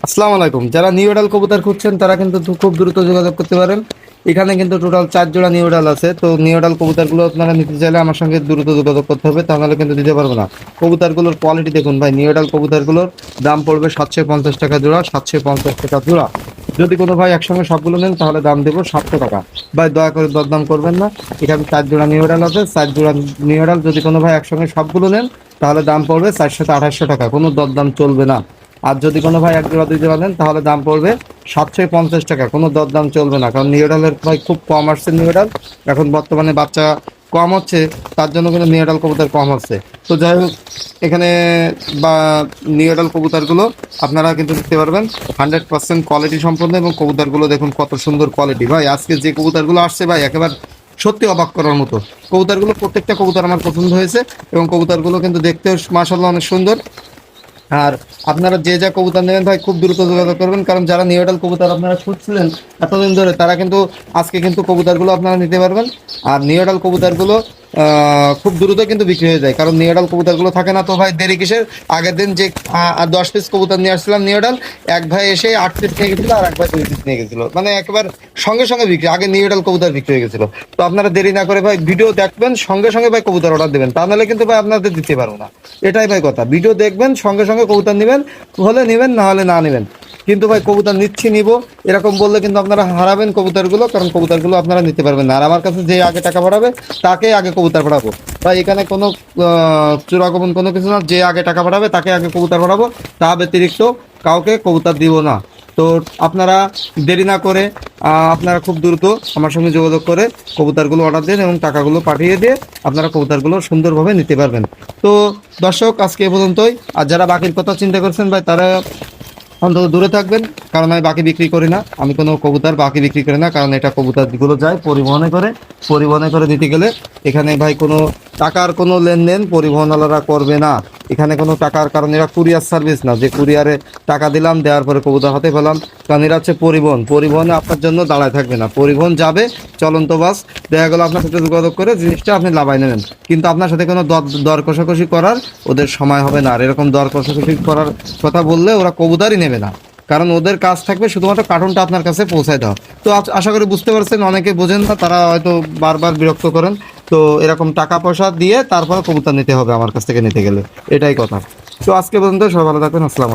আসসালামু আলাইকুম। যারা নিউ এডাল কবুতর খুঁজছেন তারা কিন্তু খুব দ্রুত যোগাযোগ করতে পারেন। এখানে কিন্তু টোটাল 4 জোড়া নিউ এডাল আছে। তো নিউ এডাল কবুতরগুলো আপনারা নিতে চাইলে আমার সঙ্গে দ্রুত যোগাযোগ করতে হবে, তাহলে কিন্তু দিতে পারবো না। কবুতরগুলোর কোয়ালিটি দেখুন ভাই, নিউ এডাল কবুতরগুলোর দাম পড়বে 750 টাকা জোড়া, 750 টাকা জোড়া। যদি কোনো ভাই একসঙ্গে সবগুলো নেন তাহলে দাম দেবো 700 টাকা। ভাই দয়া করে দরদাম করবেন না। এখানে 4 জোড়া নিউ এডাল আছে, 4 জোড়া নিউ এডাল যদি কোনো ভাই একসঙ্গে সবগুলো নেন তাহলে দাম পড়বে 400-2800 টাকা, কোনো দরদাম চলবে না। আর যদি কোনো ভাই এক জোড়া দুই জোড়া নেন তাহলে দাম পড়বে 750 টাকা, কোনো দরদাম চলবে না। কারণ নিউডালের ভাই খুব কম আসছে নিউডাল, এখন বর্তমানে বাচ্চা কম হচ্ছে, তার জন্য কিন্তু নিউডাল কবুতর কম হচ্ছে। তো যাই হোক, এখানে বা নিউডাল কবুতরগুলো আপনারা কিন্তু দেখতে পারবেন 100% কোয়ালিটি সম্পন্ন, এবং কবুতরগুলো দেখুন কত সুন্দর কোয়ালিটি। ভাই আজকে যে কবুতরগুলো আসছে ভাই একেবারে সত্যি অবাক করার মতো কবুতরগুলো, প্রত্যেকটা কবুতর আমার পছন্দ হয়েছে, এবং কবুতরগুলো কিন্তু দেখতেও মাশাআল্লাহ অনেক সুন্দর। আর আপনারা যে যা কবুতর নেবেন ভাই খুব দ্রুত যোগাযোগ করবেন, কারণ যারা নিউডাল কবুতর আপনারা খুঁজছিলেন এতদিন ধরে তারা কিন্তু আজকে কিন্তু কবুতরগুলো আপনারা নিতে পারবেন। আর নিউডাল কবুতরগুলো খুব দ্রুত কিন্তু বিক্রি হয়ে যায়, কারণ নিউডাল কবুতরগুলো থাকে না। তো ভাই দেরি কিসের, আগের দিন যে 10 পিস কবুতর নিয়ে আসছিলাম নিউডাল, এক ভাই এসে 8 পিস নিয়ে গেছিলো আর এক ভাই 2 পিস নিয়ে গেছিলো, মানে একবার সঙ্গে সঙ্গে বিক্রি, আগে নিউডাল কবুতর বিক্রি হয়ে গেছিলো। তো আপনারা দেরি না করে ভাই ভিডিও দেখবেন, সঙ্গে সঙ্গে ভাই কবুতর অর্ডার দেবেন, তা নাহলে কিন্তু ভাই আপনাদের দিতে পারবো না। এটাই ভাই কথা, ভিডিও দেখবেন সঙ্গে সঙ্গে কবুতর নেবেন, হলে নেবেন না হলে না নেবেন। কিন্তু ভাই কবুতর নিচ্ছি নিব এরকম বললে কিন্তু আপনারা হারাবেন কবুতরগুলো, কারণ কবুতরগুলো আপনারা নিতে পারবেন না। আর আমার কাছে যে আগে টাকা পাঠাবে তাকে আগে কবুতর পাঠাবো ভাই, এখানে কোনো চোরাগমন কোনো কিছু না। যে আগে টাকা পাঠাবে তাকে আগে কবুতর পাঠাবো, তা ব্যতিরিক্ত কাউকে কবুতর দিব না। তো আপনারা দেরি না করে আপনারা খুব দ্রুত আমার সঙ্গে যোগাযোগ করে কবুতরগুলো অর্ডার দিন এবং টাকাগুলো পাঠিয়ে দিয়ে আপনারা কবুতরগুলো সুন্দরভাবে নিতে পারবেন। তো দর্শক আজকে এ পর্যন্তই। আর যারা বাকির কথা চিন্তা করছেন ভাই তারা অন্তত দূরে থাকবেন, কারণ আমি বাকি বিক্রি করি না, আমি কোনো কবুতর বাকি বিক্রি করি না। কারণ এটা কবুতরগুলো যায় পরিবহনে করে, পরিবহনে করে দিতে গেলে এখানে ভাই কোনো টাকার কোনো লেনদেন পরিবহনওয়ালারা করবে না। এখানে কোনো টাকার, কারণ এরা কুরিয়ার সার্ভিস না যে কুরিয়ারে টাকা দিলাম দেওয়ার পরে কবুতর হাতে পেলাম। কারণ এরা হচ্ছে পরিবহন, পরিবহনে আপনার জন্য দাঁড়ায় থাকবে না, পরিবহন যাবে চলন্ত বাস, দেখা গেলো আপনার সাথে যোগাযোগ করে জিনিসটা আপনি লাভাই নেবেন, কিন্তু আপনার সাথে কোনো দর কষাকষি করার ওদের সময় হবে না। আর এরকম দর কষাকষি করার কথা বললে ওরা কবুতরই নেবে না, কারণ ওদের কাজ থাকবে শুধুমাত্র কার্টুনটা আপনার কাছে পৌঁছায় দেওয়া। তো আশা করি বুঝতে পারছেন, অনেকে বোঝেন না, তারা হয়তো বারবার বিরক্ত করেন। তো এরকম টাকা পয়সা দিয়ে তারপরে কবুতর নিতে হবে আমার কাছ থেকে নিতে গেলে, এটাই কথা। তো আজকে পর্যন্ত সবাই ভালো থাকবেন, আসসালামু আলাইকুম।